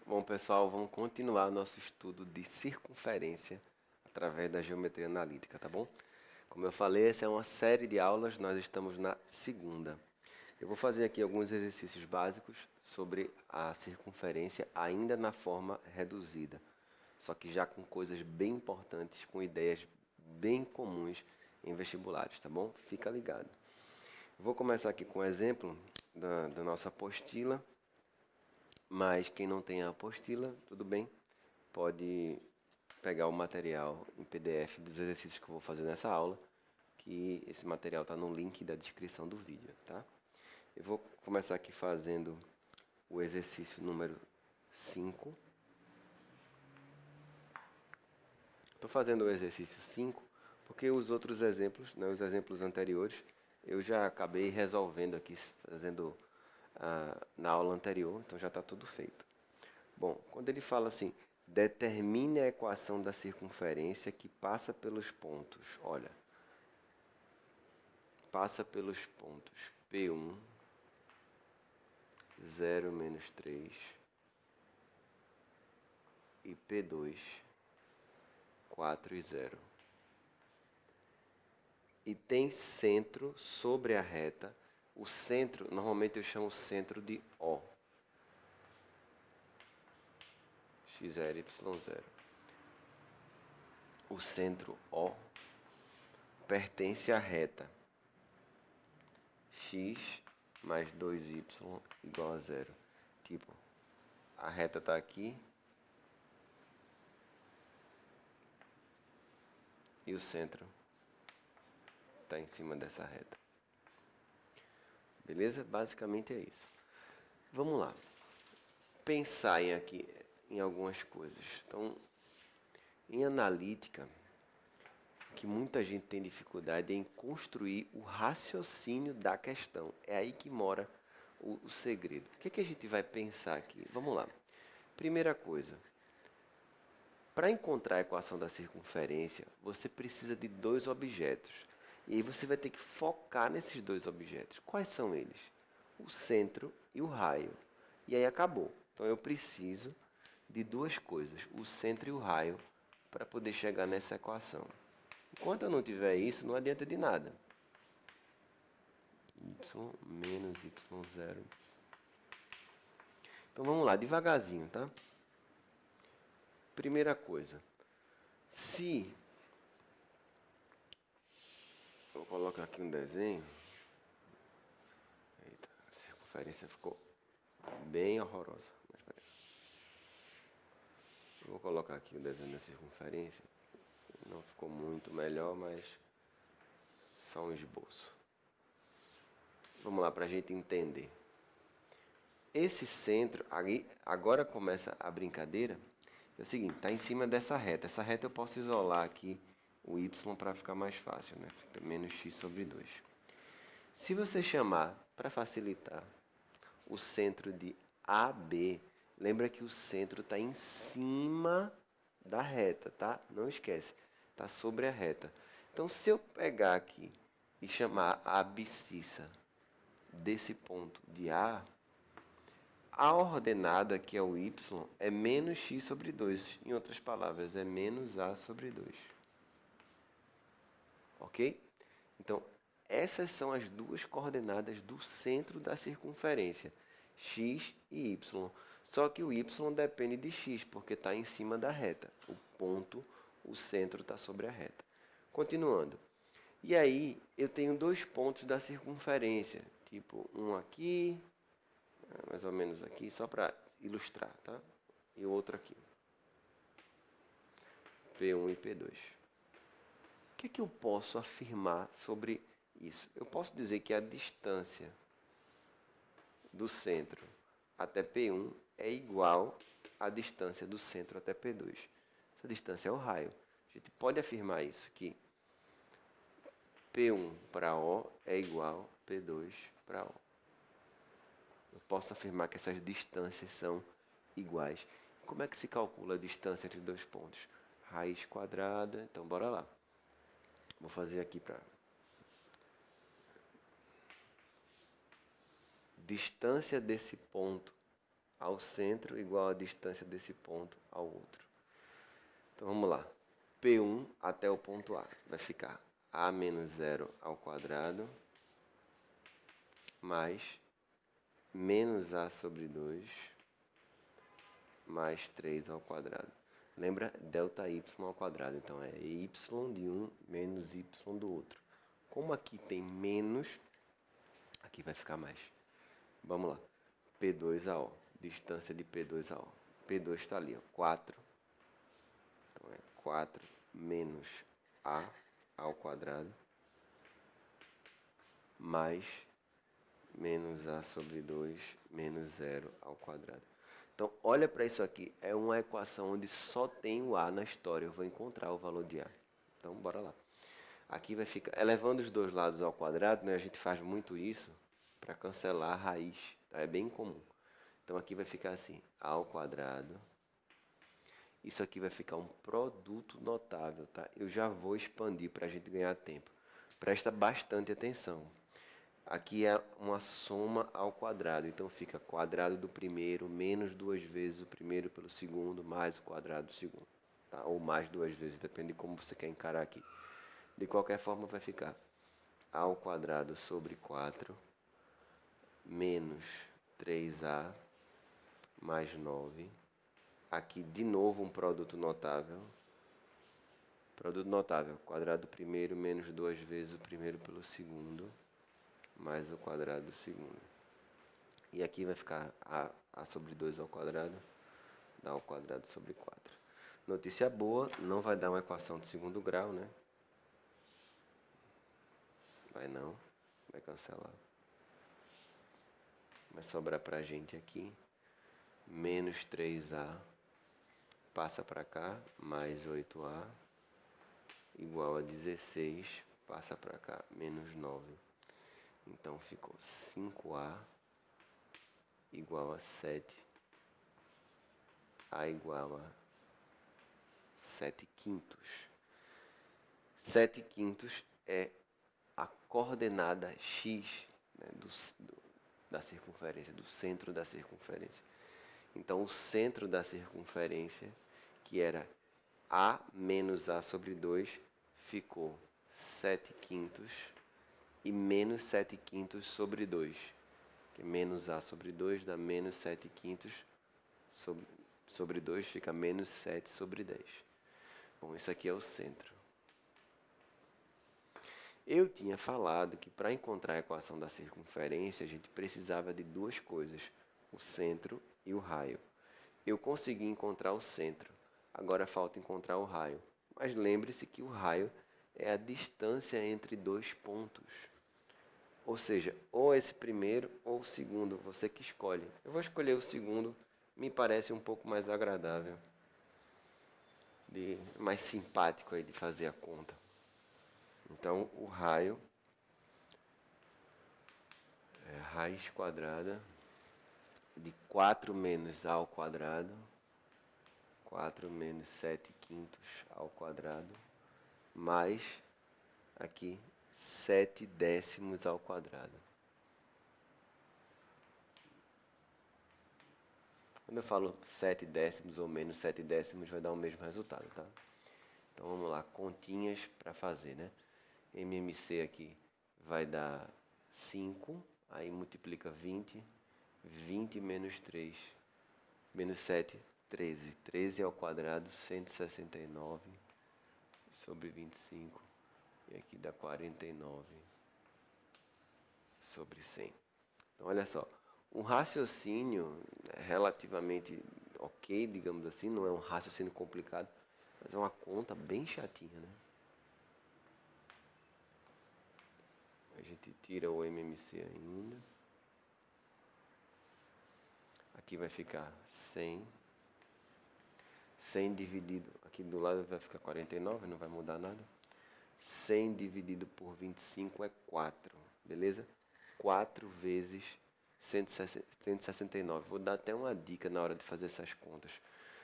Bom, pessoal, vamos continuar nosso estudo de circunferência através da geometria analítica, tá bom? Como eu falei, essa é uma série de aulas, nós estamos na segunda. Eu vou fazer aqui alguns exercícios básicos sobre a circunferência, ainda na forma reduzida, só que já com coisas bem importantes, com ideias bem comuns em vestibulares, tá bom? Fica ligado. Vou começar aqui com um exemplo da nossa apostila. Mas quem não tem a apostila, tudo bem, pode pegar o material em PDF dos exercícios que eu vou fazer nessa aula, que esse material está no link da descrição do vídeo, tá? Eu vou começar aqui fazendo o exercício número 5. Estou fazendo o exercício 5 porque os outros exemplos, né, os exemplos anteriores, eu já acabei resolvendo aqui, fazendo na aula anterior, então já está tudo feito. Bom, quando ele fala assim, determine a equação da circunferência que passa pelos pontos. Olha, passa pelos pontos P1, 0 menos 3 e P2, 4 e 0. E tem centro sobre a reta. O centro, normalmente eu chamo o centro de O. X0, Y0. O centro O pertence à reta x mais 2y igual a 0. Tipo, a reta está aqui e o centro está em cima dessa reta. Beleza? Basicamente é isso. Vamos lá. Pensar aqui em algumas coisas. Então, em analítica, o que muita gente tem dificuldade é em construir o raciocínio da questão. É aí que mora o segredo. O que é que a gente vai pensar aqui? Vamos lá. Primeira coisa, para encontrar a equação da circunferência, você precisa de dois objetos. E aí você vai ter que focar nesses dois objetos. Quais são eles? O centro e o raio. E aí acabou. Então eu preciso de duas coisas, o centro e o raio, para poder chegar nessa equação. Enquanto eu não tiver isso, não adianta de nada. Y menos Y0. Então vamos lá, devagarzinho, tá? Primeira coisa, se vou colocar aqui um desenho. Eita, a circunferência ficou bem horrorosa. Mas peraí. Eu vou colocar aqui o desenho da circunferência. Não ficou muito melhor, mas só um esboço. Vamos lá para a gente entender. Esse centro, agora começa a brincadeira. É o seguinte, está em cima dessa reta. Essa reta eu posso isolar aqui o y para ficar mais fácil, né? Fica menos x sobre 2. Se você chamar, para facilitar, o centro de AB, lembra que o centro está em cima da reta, tá? Não esquece, está sobre a reta. Então, se eu pegar aqui e chamar a abscissa desse ponto de a ordenada, que é o y, é menos x sobre 2. Em outras palavras, é menos a sobre 2. Ok? Então, essas são as duas coordenadas do centro da circunferência, x e y. Só que o y depende de x, porque está em cima da reta. O ponto, o centro está sobre a reta. Continuando. E aí, eu tenho dois pontos da circunferência, tipo um aqui, mais ou menos aqui, só para ilustrar, tá? E o outro aqui. P1 e P2. O que é que eu posso afirmar sobre isso? Eu posso dizer que a distância do centro até P1 é igual à distância do centro até P2. Essa distância é o raio. A gente pode afirmar isso, que P1 para O é igual a P2 para O. Eu posso afirmar que essas distâncias são iguais. Como é que se calcula a distância entre dois pontos? Raiz quadrada. Então, bora lá. Vou fazer aqui para distância desse ponto ao centro igual a distância desse ponto ao outro. Então vamos lá. P1 até o ponto A vai ficar A menos 0 ao quadrado mais menos A sobre 2 mais 3 ao quadrado. Lembra? Delta y ao quadrado. Então é y de um menos y do outro. Como aqui tem menos, aqui vai ficar mais. Vamos lá. P2 a O. Distância de P2 a O. P2 está ali, ó, 4. Então é 4 menos A ao quadrado mais menos A sobre 2 menos 0 ao quadrado. Então, olha para isso aqui. É uma equação onde só tem o A na história. Eu vou encontrar o valor de A. Então, bora lá. Aqui vai ficar... Elevando os dois lados ao quadrado, né, a gente faz muito isso para cancelar a raiz. Tá? É bem comum. Então, aqui vai ficar assim. A ao quadrado. Isso aqui vai ficar um produto notável. Tá? Eu já vou expandir para a gente ganhar tempo. Presta bastante atenção. Aqui é uma soma ao quadrado, então fica quadrado do primeiro menos 2 vezes o primeiro pelo segundo mais o quadrado do segundo. Tá? Ou mais 2 vezes, depende de como você quer encarar aqui. De qualquer forma vai ficar A ao quadrado sobre 4 menos 3A mais 9. Aqui de novo um produto notável. Produto notável, quadrado do primeiro menos 2 vezes o primeiro pelo segundo mais o quadrado do segundo. E aqui vai ficar A sobre 2 ao quadrado, dá ao quadrado sobre 4. Notícia boa, não vai dar uma equação de segundo grau, né? Vai não, vai cancelar. Vai sobrar pra gente aqui, menos 3A, passa para cá, mais 8A, igual a 16, passa para cá, menos 9. Então ficou 5A igual a 7. A igual a 7 quintos. 7 quintos é a coordenada x, né, da circunferência, do centro da circunferência. Então o centro da circunferência, que era A menos A sobre 2, ficou 7 quintos e menos 7 quintos sobre 2. Que menos A sobre 2 dá menos 7 quintos sobre 2, fica menos 7 sobre 10. Bom, isso aqui é o centro. Eu tinha falado que para encontrar a equação da circunferência, a gente precisava de duas coisas, o centro e o raio. Eu consegui encontrar o centro, agora falta encontrar o raio. Mas lembre-se que o raio é a distância entre dois pontos. Ou seja, ou esse primeiro ou o segundo, você que escolhe. Eu vou escolher o segundo, me parece um pouco mais agradável, mais simpático aí de fazer a conta. Então, o raio é raiz quadrada de 4 menos A ao quadrado, 4 menos 7 quintos ao quadrado, mais aqui 7 décimos ao quadrado. Quando eu falo 7 décimos ou menos 7 décimos, vai dar o mesmo resultado, tá? Então vamos lá, continhas para fazer, né? MMC aqui vai dar 5, aí multiplica 20, 20 menos 3, menos 7, 13. 13 ao quadrado, 169 sobre 25. E aqui dá 49 sobre 100. Então, olha só. Um raciocínio relativamente ok, digamos assim. Não é um raciocínio complicado, mas é uma conta bem chatinha, né? A gente tira o MMC ainda. Aqui vai ficar 100. 100 dividido, aqui do lado vai ficar 49, não vai mudar nada. 100 dividido por 25 é 4, beleza? 4 vezes 169. Vou dar até uma dica na hora de fazer essas contas.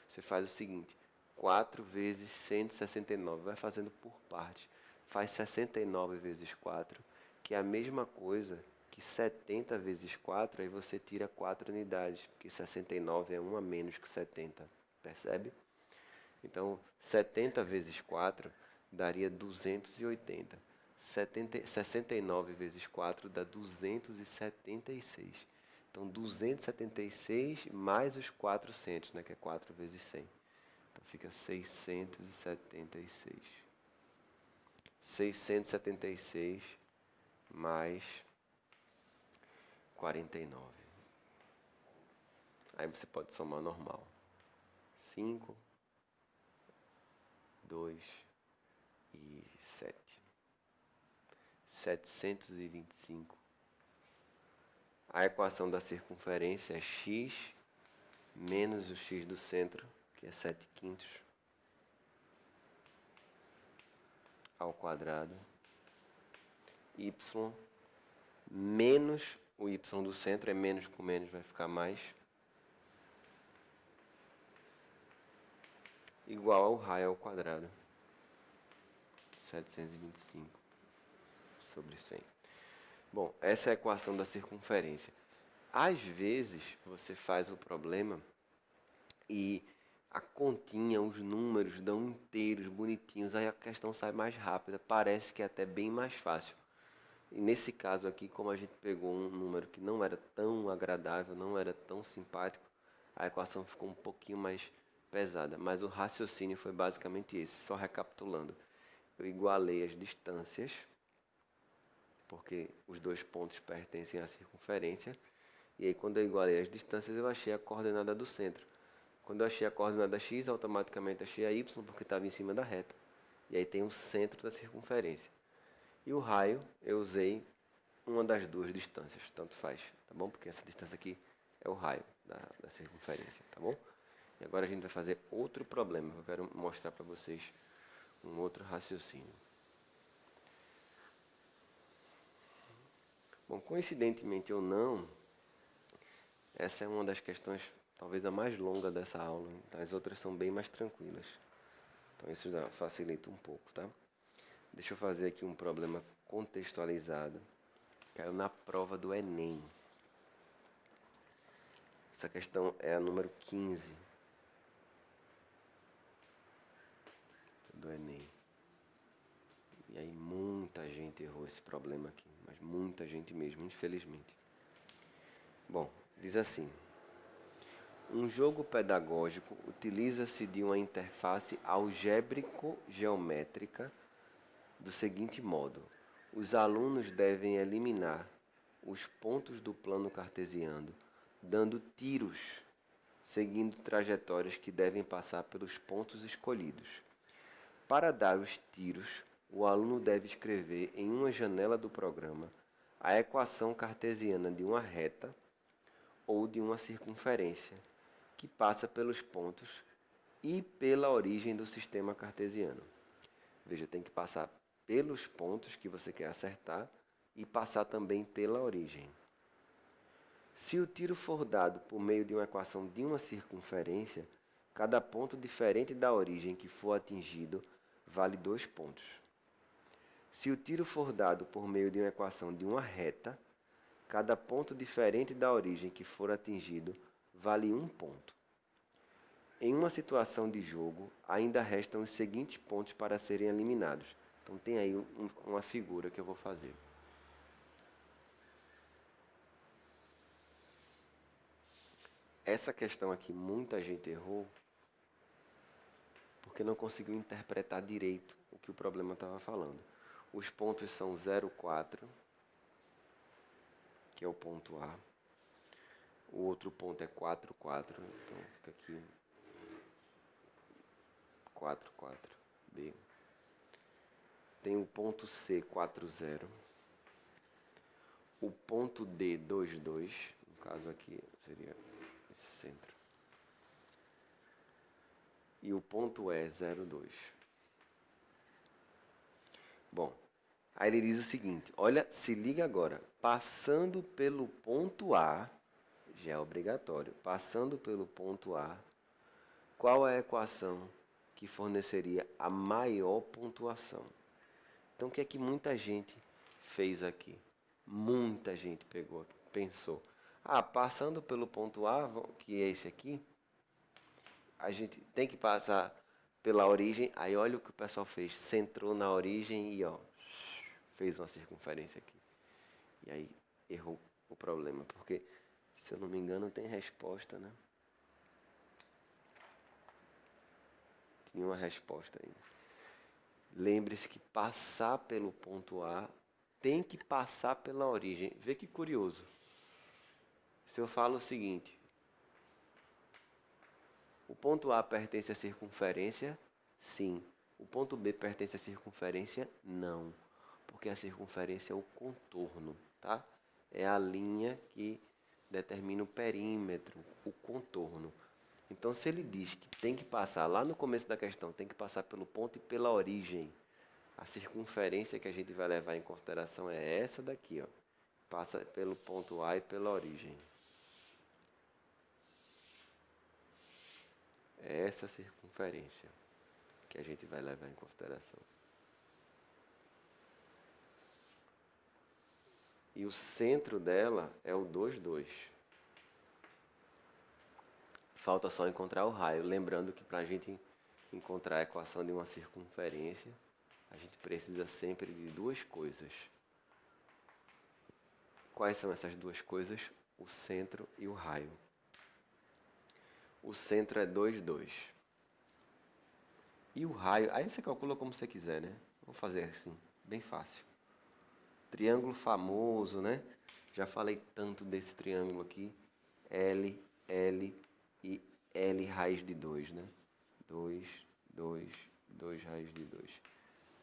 Você faz o seguinte, 4 vezes 169, vai fazendo por parte. Faz 69 vezes 4, que é a mesma coisa que 70 vezes 4, aí você tira 4 unidades, porque 69 é 1 a menos que 70, percebe? Então, 70 vezes 4 daria 280. 69 vezes 4 dá 276. Então, 276 mais os 400, né, que é 4 vezes 100. Então, fica 676. 676 mais 49. Aí você pode somar normal. 5, 2 e 7. 725. A equação da circunferência é x menos o x do centro, que é 7 quintos, ao quadrado, y menos o y do centro, é menos com menos, vai ficar mais, igual ao raio ao quadrado, 725 sobre 100. Bom, essa é a equação da circunferência. Às vezes, você faz o problema e a continha, os números dão inteiros, bonitinhos, aí a questão sai mais rápida, parece que é até bem mais fácil. E nesse caso aqui, como a gente pegou um número que não era tão agradável, não era tão simpático, a equação ficou um pouquinho mais pesada. Mas o raciocínio foi basicamente esse, só recapitulando. Eu igualei as distâncias, porque os dois pontos pertencem à circunferência, e aí quando eu igualei as distâncias, eu achei a coordenada do centro. Quando eu achei a coordenada x, automaticamente achei a y, porque estava em cima da reta. E aí tem o centro da circunferência. E o raio, eu usei uma das duas distâncias, tanto faz, tá bom? Porque essa distância aqui é o raio da circunferência, tá bom? E agora a gente vai fazer outro problema, que eu quero mostrar para vocês um outro raciocínio. Bom, coincidentemente ou não, essa é uma das questões, talvez a mais longa dessa aula, as outras são bem mais tranquilas. Então isso já facilita um pouco, tá? Deixa eu fazer aqui um problema contextualizado. Caiu na prova do Enem. Essa questão é a número 15 do Enem. E aí muita gente errou esse problema aqui, mas muita gente mesmo, infelizmente. Bom, diz assim: um jogo pedagógico utiliza-se de uma interface algébrico-geométrica do seguinte modo: os alunos devem eliminar os pontos do plano cartesiano, dando tiros, seguindo trajetórias que devem passar pelos pontos escolhidos. Para dar os tiros, o aluno deve escrever em uma janela do programa a equação cartesiana de uma reta ou de uma circunferência, que passa pelos pontos e pela origem do sistema cartesiano. Veja, tem que passar pelos pontos que você quer acertar e passar também pela origem. Se o tiro for dado por meio de uma equação de uma circunferência, cada ponto diferente da origem que for atingido vale 2 pontos. Se o tiro for dado por meio de uma equação de uma reta, cada ponto diferente da origem que for atingido vale 1 ponto. Em uma situação de jogo, ainda restam os seguintes pontos para serem eliminados. Então tem aí uma figura que eu vou fazer. Essa questão aqui muita gente errou porque não conseguiu interpretar direito o que o problema estava falando. Os pontos são 0, 4, que é o ponto A. O outro ponto é 4, 4, então fica aqui 4, 4, B. Tem o ponto C, 4, 0. O ponto D, 2, 2. No caso aqui seria esse centro. E o ponto E, 0, 2. Bom, aí ele diz o seguinte, olha, se liga agora, passando pelo ponto A, já é obrigatório, passando pelo ponto A, qual é a equação que forneceria a maior pontuação? Então, o que é que muita gente fez aqui? Muita gente pensou, passando pelo ponto A, que é esse aqui, a gente tem que passar pela origem. Aí olha o que o pessoal fez, centrou na origem e fez uma circunferência aqui. E aí errou o problema, porque, se eu não me engano, tem resposta, né? Tinha uma resposta aí. Lembre-se que passar pelo ponto A tem que passar pela origem. Vê que curioso. Se eu falo o seguinte, o ponto A pertence à circunferência? Sim. O ponto B pertence à circunferência? Não. Porque a circunferência é o contorno, tá? É a linha que determina o perímetro, o contorno. Então, se ele diz que tem que passar, lá no começo da questão, tem que passar pelo ponto e pela origem, a circunferência que a gente vai levar em consideração é essa daqui, ó. Passa pelo ponto A e pela origem. É essa circunferência que a gente vai levar em consideração. E o centro dela é o 2, 2. Falta só encontrar o raio. Lembrando que para a gente encontrar a equação de uma circunferência, a gente precisa sempre de duas coisas. Quais são essas duas coisas? O centro e o raio. O centro é 2, 2. E o raio, aí você calcula como você quiser, né? Vou fazer assim, bem fácil. Triângulo famoso, né? Já falei tanto desse triângulo aqui. L, L e L raiz de 2, né? 2, 2, 2 raiz de 2.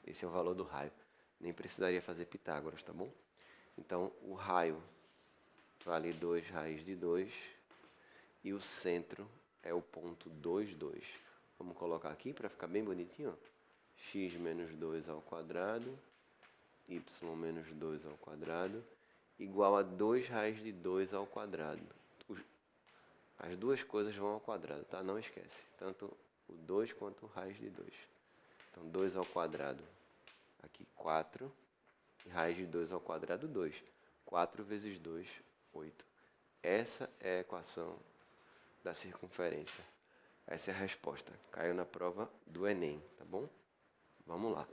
Esse é o valor do raio. Nem precisaria fazer Pitágoras, tá bom? Então, o raio vale 2 raiz de 2 e o centro é o ponto 2, 2. Vamos colocar aqui para ficar bem bonitinho. X menos 2 ao quadrado, y menos 2 ao quadrado, igual a 2 raiz de 2 ao quadrado. As duas coisas vão ao quadrado, tá? Não esquece. Tanto o 2 quanto o raiz de 2. Então, 2 ao quadrado, aqui 4. E raiz de 2 ao quadrado, 2. 4 vezes 2, 8. Essa é a equação da circunferência. Essa é a resposta. Caiu na prova do Enem, tá bom? Vamos lá.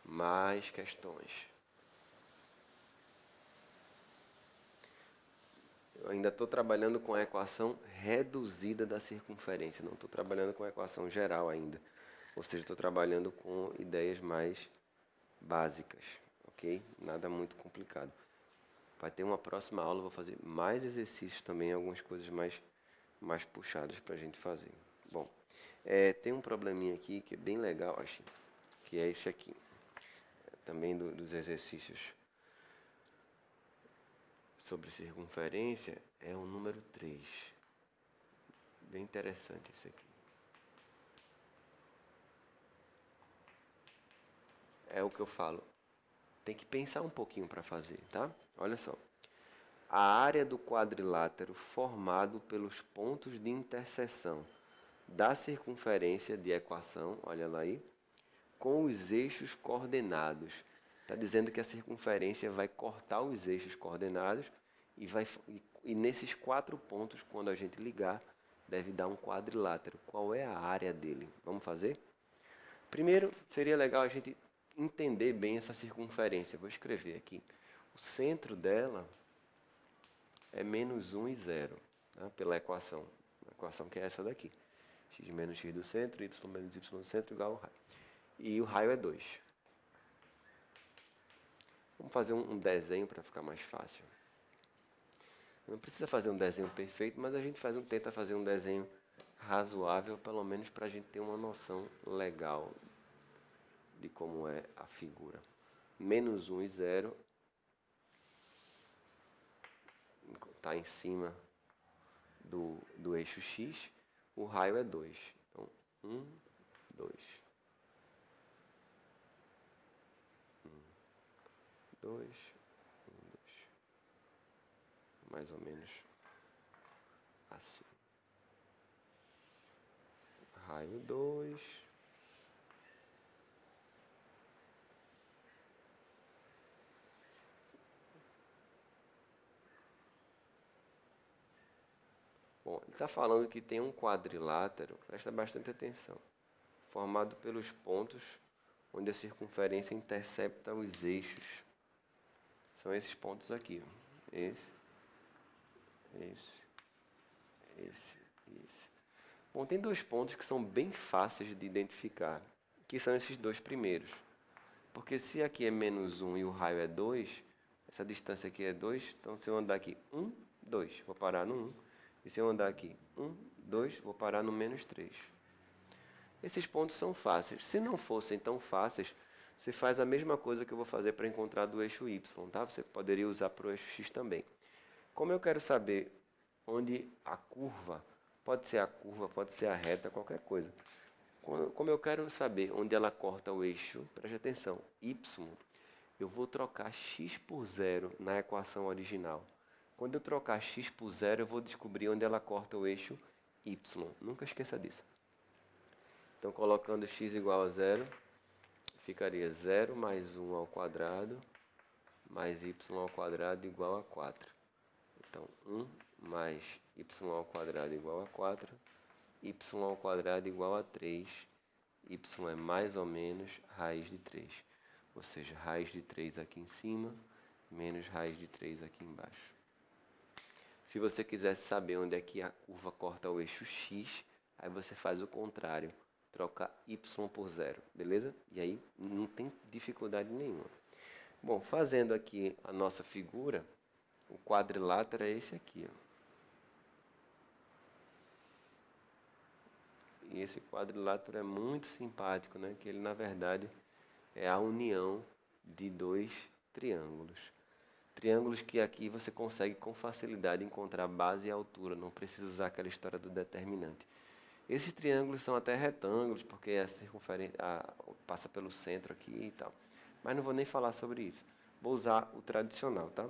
Mais questões. Eu ainda estou trabalhando com a equação reduzida da circunferência. Não estou trabalhando com a equação geral ainda. Ou seja, estou trabalhando com ideias mais básicas, ok? Nada muito complicado. Vai ter uma próxima aula, vou fazer mais exercícios também, algumas coisas mais puxadas para a gente fazer. Bom, tem um probleminha aqui que é bem legal, acho, que é esse aqui. Também dos exercícios sobre circunferência, é o número 3. Bem interessante esse aqui. É o que eu falo. Tem que pensar um pouquinho para fazer, tá? Olha só. A área do quadrilátero formado pelos pontos de interseção da circunferência de equação, olha lá aí, com os eixos coordenados. Está dizendo que a circunferência vai cortar os eixos coordenados e nesses 4 pontos, quando a gente ligar, deve dar um quadrilátero. Qual é a área dele? Vamos fazer? Primeiro, seria legal a gente entender bem essa circunferência. Vou escrever aqui. O centro dela é menos 1 e 0, tá? Pela equação. A equação que é essa daqui. X menos x do centro, y menos y do centro igual ao raio. E o raio é 2. Vamos fazer um desenho para ficar mais fácil. Não precisa fazer um desenho perfeito, mas a gente tenta fazer um desenho razoável, pelo menos para a gente ter uma noção legal de como é a figura. Menos 1 e 0 está em cima do eixo X, o raio é 2. Então, 1, 2. 2, 1, 2. Mais ou menos assim. Raio 2. Bom, ele está falando que tem um quadrilátero, presta bastante atenção, formado pelos pontos onde a circunferência intercepta os eixos. São esses pontos aqui, ó. Esse. Bom, tem dois pontos que são bem fáceis de identificar, que são esses dois primeiros. Porque se aqui é menos 1 e o raio é 2, essa distância aqui é 2, então se eu andar aqui 1, 2, vou parar no 1. E se eu andar aqui 1, 2, vou parar no menos 3. Esses pontos são fáceis. Se não fossem tão fáceis, você faz a mesma coisa que eu vou fazer para encontrar do eixo y, tá? Você poderia usar para o eixo x também. Como eu quero saber onde a curva, pode ser a reta, qualquer coisa. Como eu quero saber onde ela corta o eixo, preste atenção, y, eu vou trocar x por zero na equação original. Quando eu trocar x por zero, eu vou descobrir onde ela corta o eixo y. Nunca esqueça disso. Então, colocando x igual a zero, ficaria 0 mais 1 ao quadrado, mais y ao quadrado igual a 4. Então, 1 mais y ao quadrado igual a 4, y ao quadrado igual a 3, y é mais ou menos raiz de 3. Ou seja, raiz de 3 aqui em cima, menos raiz de 3 aqui embaixo. Se você quisesse saber onde é que a curva corta o eixo x, aí você faz o contrário, troca y por zero, beleza? E aí não tem dificuldade nenhuma. Bom, fazendo aqui a nossa figura, o quadrilátero é esse aqui, ó. E esse quadrilátero é muito simpático, né? Que ele, na verdade, é a união de dois triângulos. Triângulos que aqui você consegue com facilidade encontrar base e altura, não precisa usar aquela história do determinante. Esses triângulos são até retângulos, porque a circunferência passa pelo centro aqui e tal. Mas não vou nem falar sobre isso. Vou usar o tradicional, tá?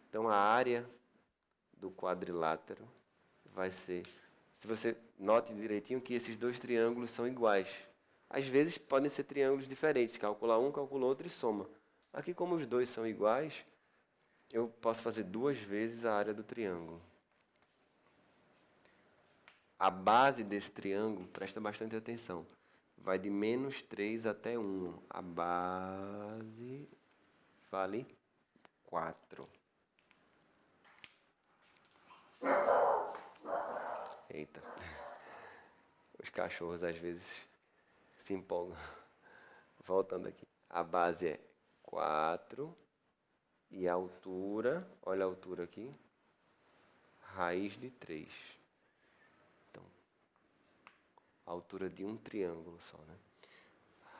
Então, a área do quadrilátero vai ser... Se você note direitinho que esses dois triângulos são iguais. Às vezes podem ser triângulos diferentes. Calcula um, calcula outro e soma. Aqui, como os dois são iguais, eu posso fazer 2 vezes a área do triângulo. A base desse triângulo, presta bastante atenção, vai de menos 3 até 1. A base vale 4. Eita. Os cachorros às vezes se empolgam. Voltando aqui. A base é 4. E a altura, olha a altura aqui, raiz de 3. Então, a altura de um triângulo só, né?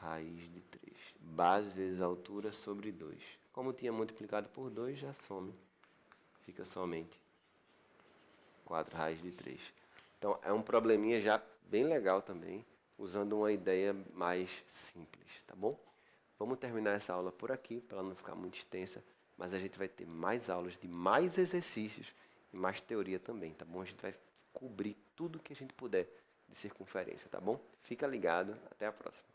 Raiz de 3. Base vezes altura sobre 2. Como tinha multiplicado por 2, já some. Fica somente 4 raiz de 3. Então, é um probleminha já bem legal também, usando uma ideia mais simples, tá bom? Vamos terminar essa aula por aqui, para ela não ficar muito extensa. Mas a gente vai ter mais aulas de mais exercícios e mais teoria também, tá bom? A gente vai cobrir tudo que a gente puder de circunferência, tá bom? Fica ligado, até a próxima.